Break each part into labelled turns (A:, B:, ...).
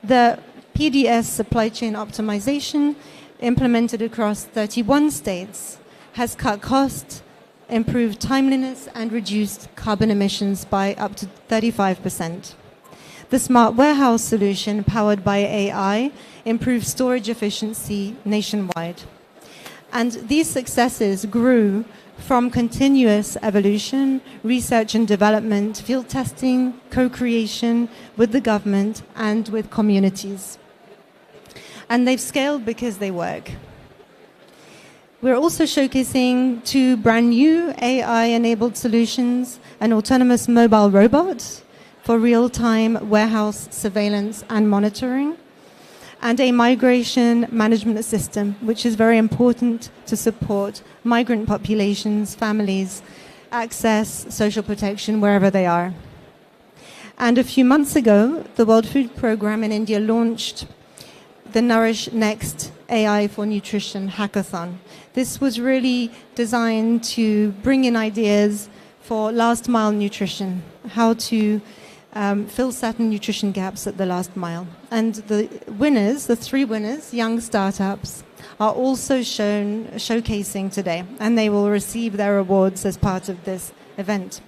A: The PDS supply chain optimization, implemented across 31 states, has cut costs, improved timeliness, and reduced carbon emissions by up to 35%. The smart warehouse solution, powered by AI, improves storage efficiency nationwide. And these successes grew from continuous evolution, research and development, field testing, co-creation with the government and with communities. And they've scaled because they work. We're also showcasing 2 brand new AI-enabled solutions, an autonomous mobile robot for real-time warehouse surveillance and monitoring, and a migration management system, which is very important to support migrant populations, families, access social protection wherever they are. And a few months ago, the World Food Programme in India launched the Nourish Next AI for Nutrition Hackathon. This was really designed to bring in ideas for last mile nutrition, how to fill certain nutrition gaps at the last mile. And the winners, the 3 winners, young startups, are also showcasing today, and they will receive their awards as part of this event.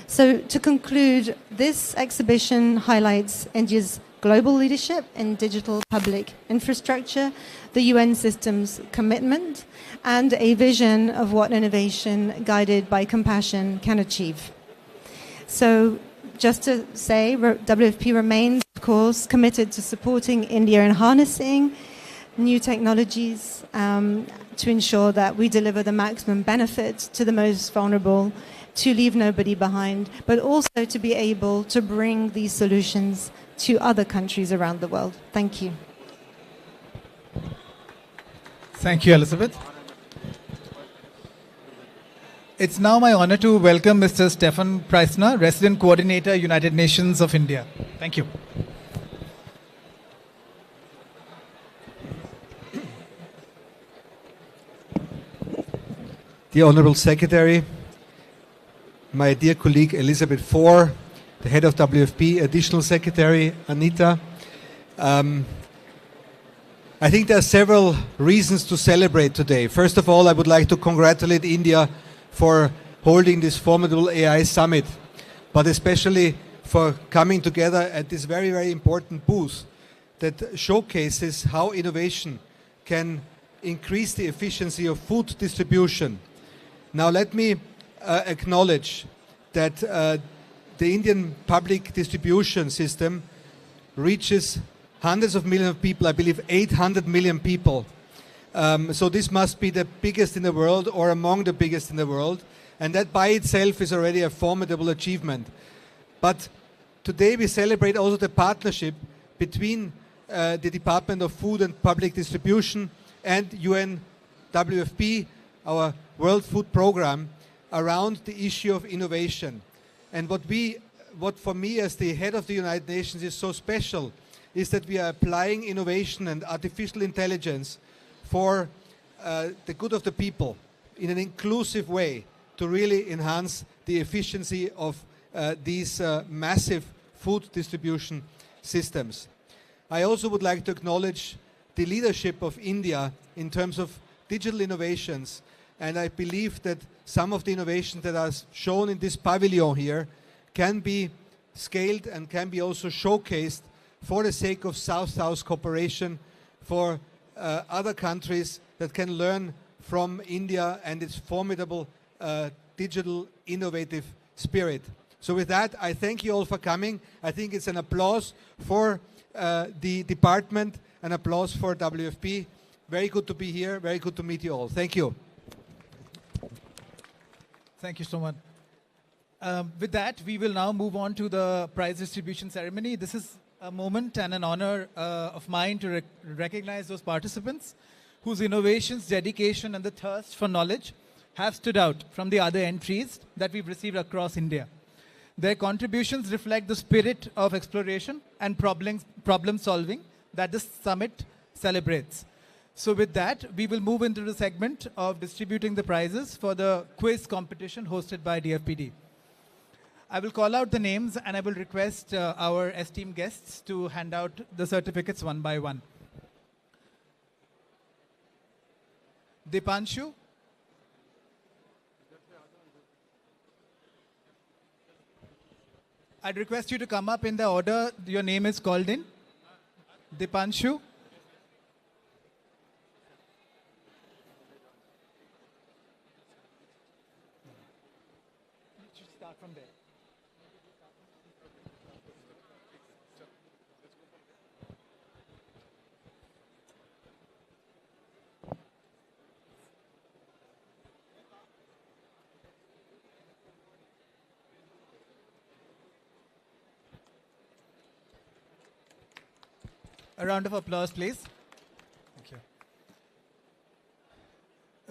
A: So to conclude, this exhibition highlights India's global leadership in digital public infrastructure, the UN system's commitment, and a vision of what innovation guided by compassion can achieve. So just to say, WFP remains, of course, committed to supporting India in harnessing new technologies to ensure that we deliver the maximum benefit to the most vulnerable, to leave nobody behind, but also to be able to bring these solutions to other countries around the world. Thank you.
B: Thank you, Elizabeth. It's now my honor to welcome Mr. Stefan Preissner, Resident Coordinator, United Nations of India. Thank you.
C: Dear Honorable Secretary, my dear colleague Elizabeth Four, the head of WFP, Additional Secretary Anita, I think there are several reasons to celebrate today. First of all, I would like to congratulate India for holding this formidable AI summit, but especially for coming together at this very, very important booth that showcases how innovation can increase the efficiency of food distribution. Now let me acknowledge that the Indian public distribution system reaches hundreds of millions of people, I believe 800 million people. So this must be the biggest in the world or among the biggest in the world. And that by itself is already a formidable achievement. But today we celebrate also the partnership between the Department of Food and Public Distribution and UN WFP, our World Food Programme, around the issue of innovation. And what for me as the head of the United Nations is so special is that we are applying innovation and artificial intelligence for the good of the people in an inclusive way to really enhance the efficiency of these massive food distribution systems. I also would like to acknowledge the leadership of India in terms of digital innovations, and I believe that some of the innovations that are shown in this pavilion here can be scaled and can be also showcased for the sake of South-South cooperation, for other countries that can learn from India and its formidable digital innovative spirit. So with that, I thank you all for coming. I think it's an applause for the department, an applause for WFP. Very good to be here, very good to meet you all. Thank you.
B: Thank you so much. With that, we will now move on to the prize distribution ceremony. This is a moment and an honor of mine to recognize those participants whose innovations, dedication, and the thirst for knowledge have stood out from the other entries that we've received across India. Their contributions reflect the spirit of exploration and problem solving that this summit celebrates. So with that, we will move into the segment of distributing the prizes for the quiz competition hosted by DFPD. I will call out the names and I will request our esteemed guests to hand out the certificates one by one. Dipanshu. I'd request you to come up in the order your name is called in. Dipanshu. You should start from there. A round of applause, please. Thank you.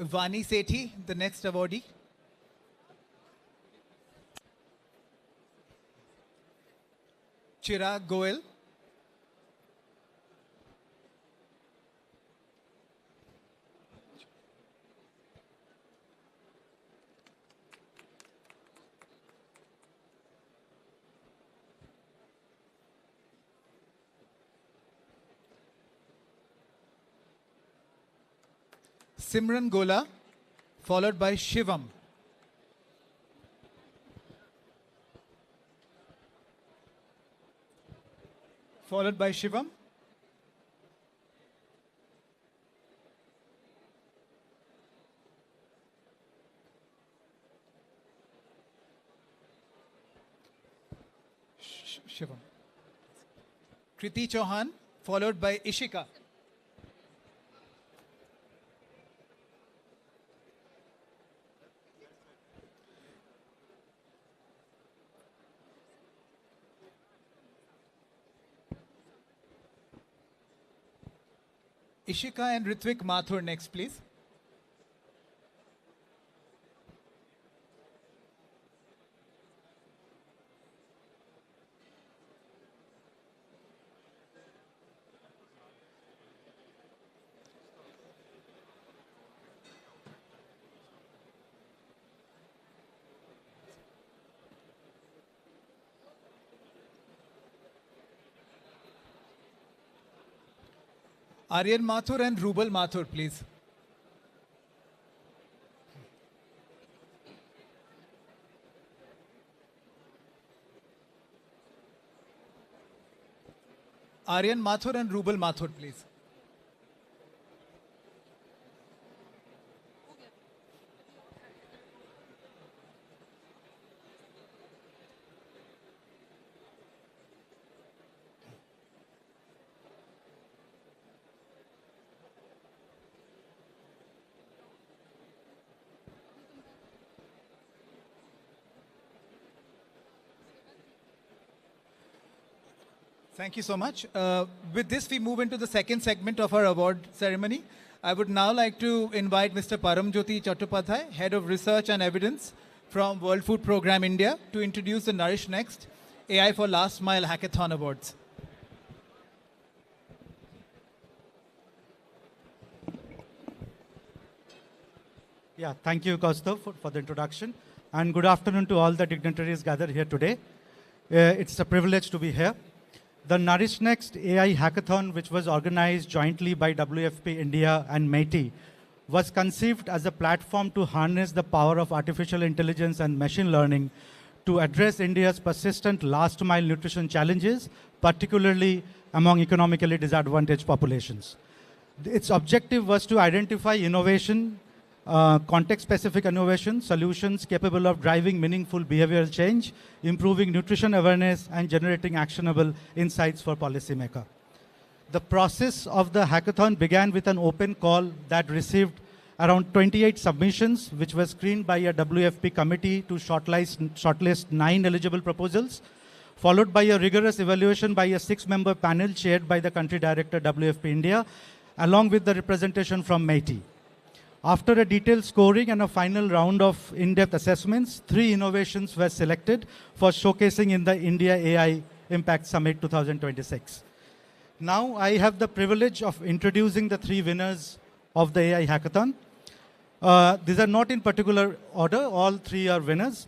B: Vani Sethi, the next awardee. Chirag Goel. Simran Gola, followed by Shivam. Followed by Shivam. Shivam. Kriti Chauhan, followed by Ishika. Ishika and Ritvik Mathur next, please. Aryan Mathur and Rubal Mathur, please. Aryan Mathur and Rubal Mathur, please. Thank you so much. With this, we move into the second segment of our award ceremony. I would now like to invite Mr. Paramjyoti Chattopadhyay, Head of Research and Evidence from World Food Programme India, to introduce the Nourish Next AI for Last Mile Hackathon Awards.
D: Yeah, thank you, Kaustav, for the introduction. And good afternoon to all the dignitaries gathered here today. It's a privilege to be here. The Nourish Next AI Hackathon, which was organized jointly by WFP India and MeitY, was conceived as a platform to harness the power of artificial intelligence and machine learning to address India's persistent last-mile nutrition challenges, particularly among economically disadvantaged populations. Its objective was to identify innovation, context-specific innovation, solutions capable of driving meaningful behavioral change, improving nutrition awareness, and generating actionable insights for policymakers. The process of the hackathon began with an open call that received around 28 submissions, which were screened by a WFP committee to shortlist 9 eligible proposals, followed by a rigorous evaluation by a 6-member panel chaired by the country director WFP India, along with the representation from MeitY. After a detailed scoring and a final round of in-depth assessments, 3 innovations were selected for showcasing in the India AI Impact Summit 2026. Now I have the privilege of introducing the 3 winners of the AI Hackathon. These are not in particular order, all 3 are winners.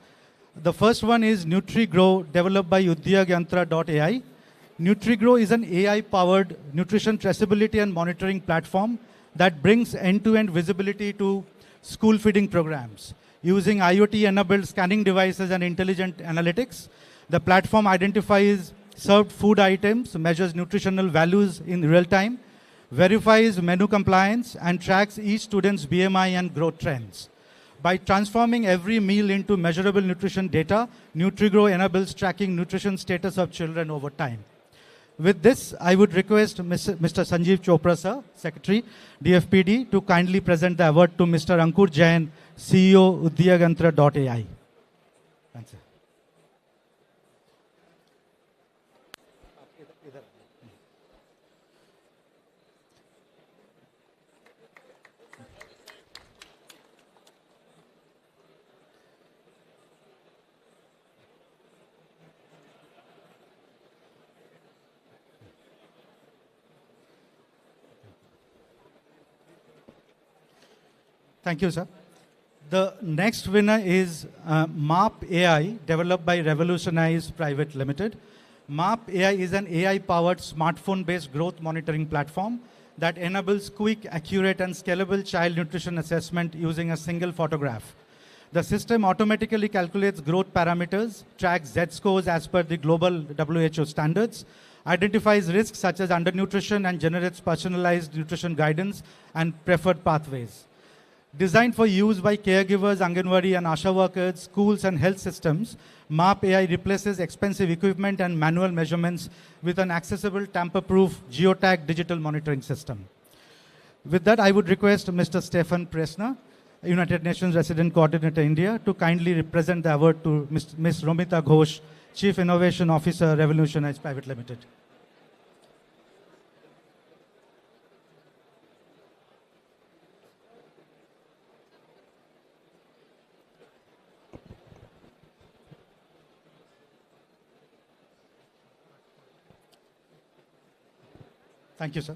D: The first one is NutriGrow, developed by Udyagyantra.ai. NutriGrow is an AI-powered nutrition traceability and monitoring platform that brings end-to-end visibility to school feeding programs. Using IoT-enabled scanning devices and intelligent analytics, the platform identifies served food items, measures nutritional values in real time, verifies menu compliance, and tracks each student's BMI and growth trends. By transforming every meal into measurable nutrition data, NutriGrow enables tracking nutrition status of children over time. With this, I would request Mr. Sanjeev Chopra, sir, Secretary, DFPD, to kindly present the award to Mr. Ankur Jain, CEO, Udyagantra.ai. Thanks, sir. Thank you, sir. The next winner is MAP AI, developed by Revolutionize Private Limited. MAP AI is an AI-powered smartphone-based growth monitoring platform that enables quick, accurate, and scalable child nutrition assessment using a single photograph. The system automatically calculates growth parameters, tracks Z-scores as per the global WHO standards, identifies risks such as undernutrition, and generates personalized nutrition guidance and preferred pathways. Designed for use by caregivers, Anganwadi and Asha workers, schools and health systems, MAP AI replaces expensive equipment and manual measurements with an accessible, tamper-proof, geotag digital monitoring system. With that, I would request Mr. Stefan Presner, United Nations Resident Coordinator India, to kindly represent the award to Ms. Romita Ghosh, Chief Innovation Officer, Revolutionize Private Limited. Thank you, sir.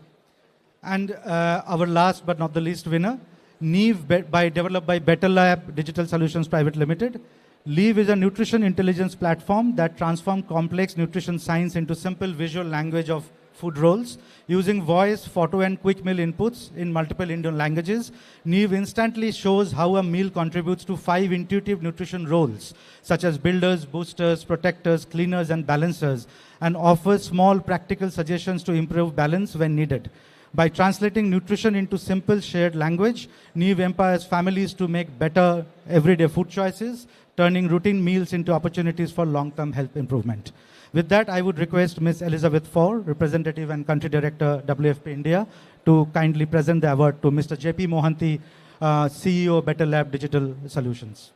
D: And our last but not the least winner, Neve, developed by Better Lab Digital Solutions Private Limited. Neve is a nutrition intelligence platform that transforms complex nutrition science into simple visual language of food roles. Using voice, photo, and quick meal inputs in multiple Indian languages, Neve instantly shows how a meal contributes to 5 intuitive nutrition roles, such as builders, boosters, protectors, cleaners, and balancers, and offers small practical suggestions to improve balance when needed. By translating nutrition into simple shared language, Neve empowers families to make better everyday food choices, turning routine meals into opportunities for long-term health improvement. With that, I would request Ms. Elizabeth Ford, Representative and Country Director, WFP India, to kindly present the award to Mr. JP Mohanty, CEO, Better Lab Digital Solutions.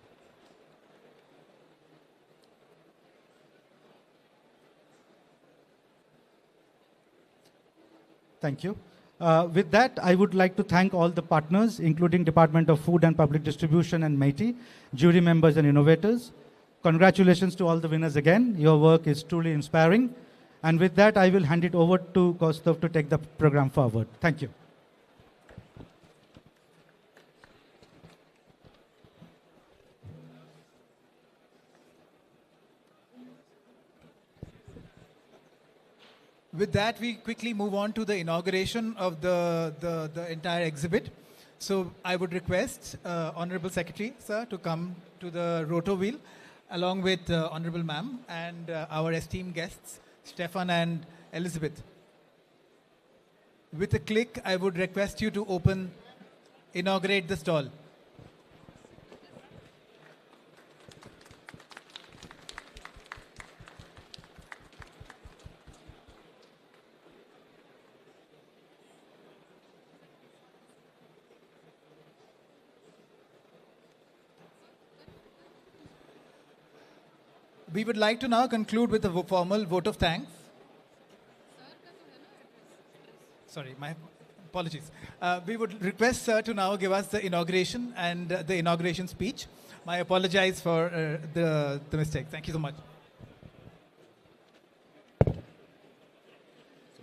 D: Thank you. With that, I would like to thank all the partners, including Department of Food and Public Distribution and MeitY, jury members and innovators. Congratulations to all the winners again. Your work is truly inspiring. And with that, I will hand it over to Kaustav to take the program forward. Thank you.
B: With that, we quickly move on to the inauguration of the entire exhibit. So I would request Honorable Secretary, sir, to come to the roto wheel, along with Honorable Ma'am and our esteemed guests, Stefan and Elizabeth. With a click, I would request you to inaugurate the stall. We would like to now conclude with a formal vote of thanks. Sorry, my apologies. We would request Sir to now give us the inauguration and the inauguration speech. I apologize for the mistake. Thank you so much.
E: So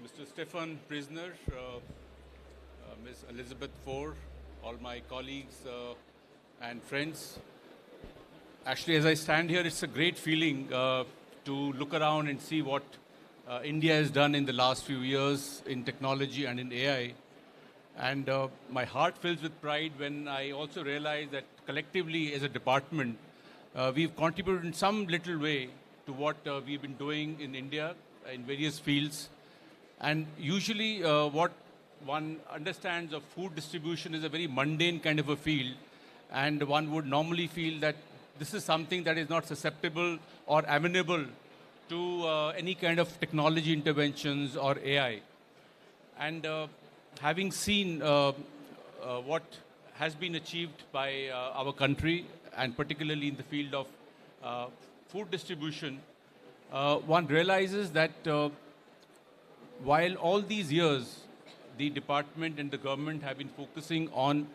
E: Mr. Stefan Prisner, Ms. Elizabeth Ford, all my colleagues and friends, Actually, as I stand here, it's a great feeling to look around and see what India has done in the last few years in technology and in AI. And my heart fills with pride when I also realize that collectively as a department, we've contributed in some little way to what we've been doing in India in various fields. And usually what one understands of food distribution is a very mundane kind of a field. And one would normally feel that this is something that is not susceptible or amenable to any kind of technology interventions or AI. And having seen what has been achieved by our country, and particularly in the field of food distribution, one realizes that while all these years the department and the government have been focusing on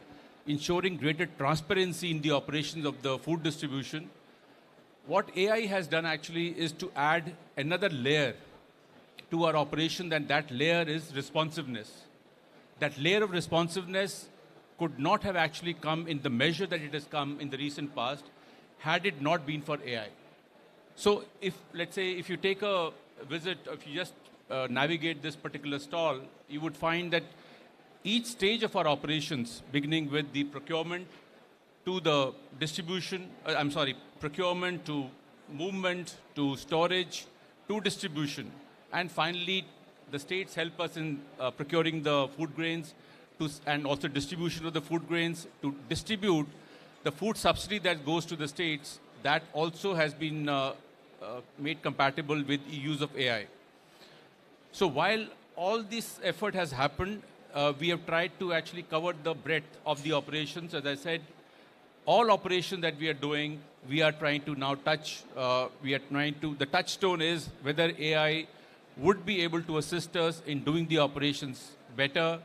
E: ensuring greater transparency in the operations of the food distribution, what AI has done actually is to add another layer to our operation, and that layer is responsiveness. That layer of responsiveness could not have actually come in the measure that it has come in the recent past had it not been for AI. So if, let's say, if you take a visit, if you just navigate this particular stall, you would find that each stage of our operations, beginning with the procurement to the distribution, procurement to movement to storage to distribution, and finally the states help us in procuring the food grains and also distribution of the food grains to distribute the food subsidy that goes to the states. That also has been made compatible with use of AI. So while all this effort has happened, we have tried to actually cover the breadth of the operations. As I said, all operations that we are doing, we are trying to now touch. The touchstone is whether AI would be able to assist us in doing the operations better,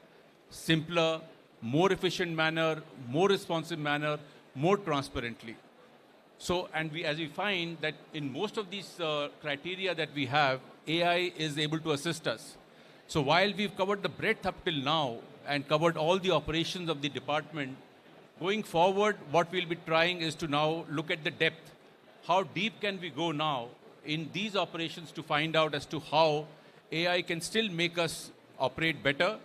E: simpler, more efficient manner, more responsive manner, more transparently. So, and as we find that in most of these criteria that we have, AI is able to assist us. So while we've covered the breadth up till now and covered all the operations of the department, going forward, what we'll be trying is to now look at the depth. How deep can we go now in these operations to find out as to how AI can still make us operate better,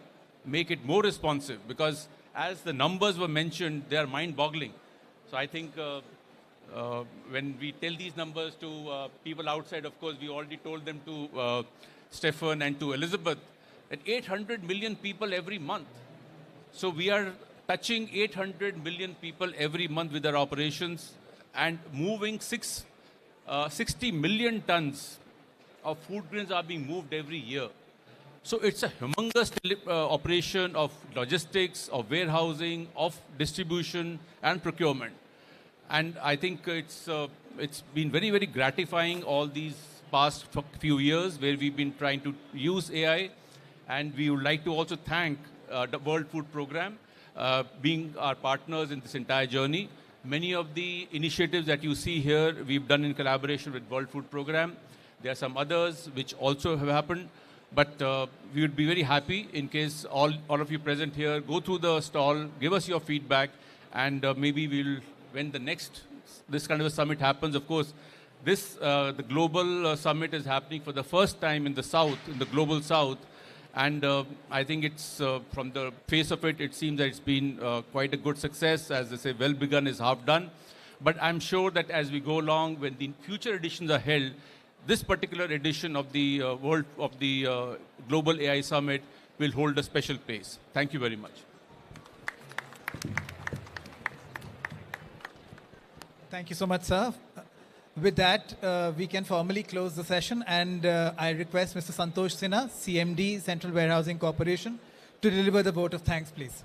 E: make it more responsive, because as the numbers were mentioned, they are mind-boggling. So I think when we tell these numbers to people outside, of course, we already told them to Stefan and to Elizabeth, that 800 million people every month. So we are touching 800 million people every month with our operations and moving 60 million tons of food grains are being moved every year. So it's a humongous operation of logistics, of warehousing, of distribution and procurement. And I think it's been very, very gratifying all these past few years where we've been trying to use AI. And we would like to also thank the World Food Programme being our partners in this entire journey. Many of the initiatives that you see here, we've done in collaboration with World Food Programme. There are some others which also have happened. But we would be very happy in case all of you present here go through the stall, give us your feedback, and maybe we'll, when this kind of a summit happens, of course, the global summit is happening for the first time in the South, in the global South. And I think it's, from the face of it, it seems that it's been quite a good success. As they say, well begun is half done. But I'm sure that as we go along, when the future editions are held, this particular edition of the Global AI Summit will hold a special place. Thank you very much.
B: Thank you so much, sir. With that, we can formally close the session, and I request Mr. Santosh Sinha, CMD, Central Warehousing Corporation, to deliver the vote of thanks, please.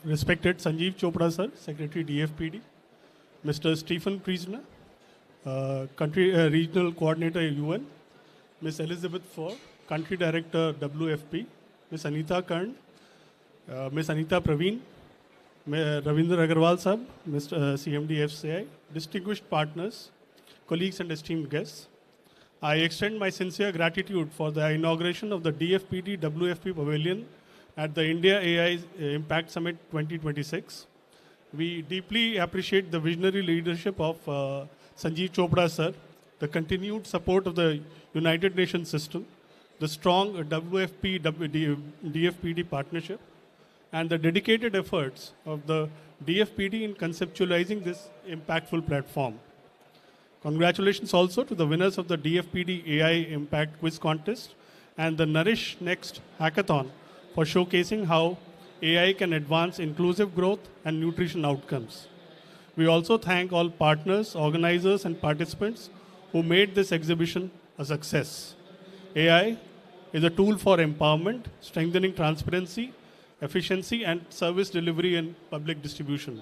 F: Respected Sanjeev Chopra, sir, Secretary DFPD, Mr. Stephen Prisoner, Country Regional Coordinator UN, Ms. Elizabeth Ford, Country Director WFP, Ms. Anita Karn, Ms. Anita Praveen, Ravindra Agarwal Sahab, Mr. CMD FCI, distinguished partners, colleagues and esteemed guests. I extend my sincere gratitude for the inauguration of the DFPD WFP Pavilion at the India AI Impact Summit 2026. We deeply appreciate the visionary leadership of Sanjeev Chopra sir, the continued support of the United Nations system, the strong DFPD partnership, and the dedicated efforts of the DFPD in conceptualizing this impactful platform. Congratulations also to the winners of the DFPD AI Impact Quiz Contest and the Nourish Next Hackathon for showcasing how AI can advance inclusive growth and nutrition outcomes. We also thank all partners, organizers, and participants who made this exhibition a success. AI is a tool for empowerment, strengthening transparency, efficiency, and service delivery in public distribution.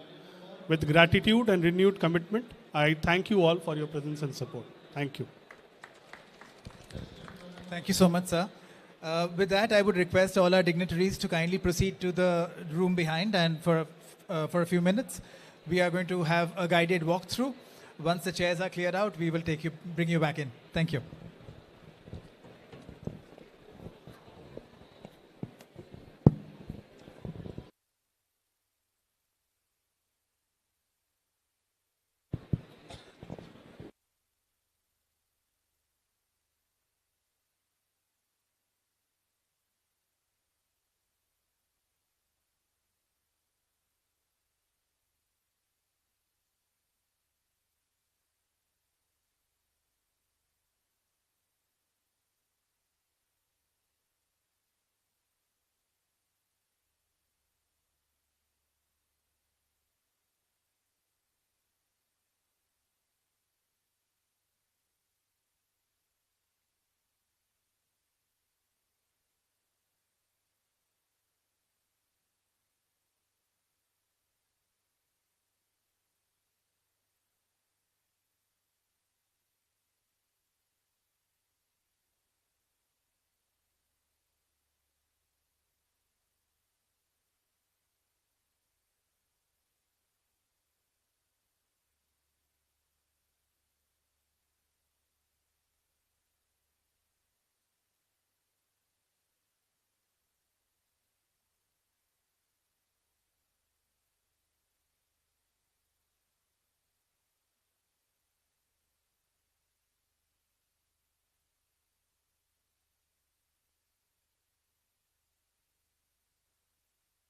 F: With gratitude and renewed commitment, I thank you all for your presence and support. Thank you.
B: Thank you so much, sir. With that, I would request all our dignitaries to kindly proceed to the room behind, and for a few minutes, we are going to have a guided walkthrough. Once the chairs are cleared out, we will bring you back in. Thank you.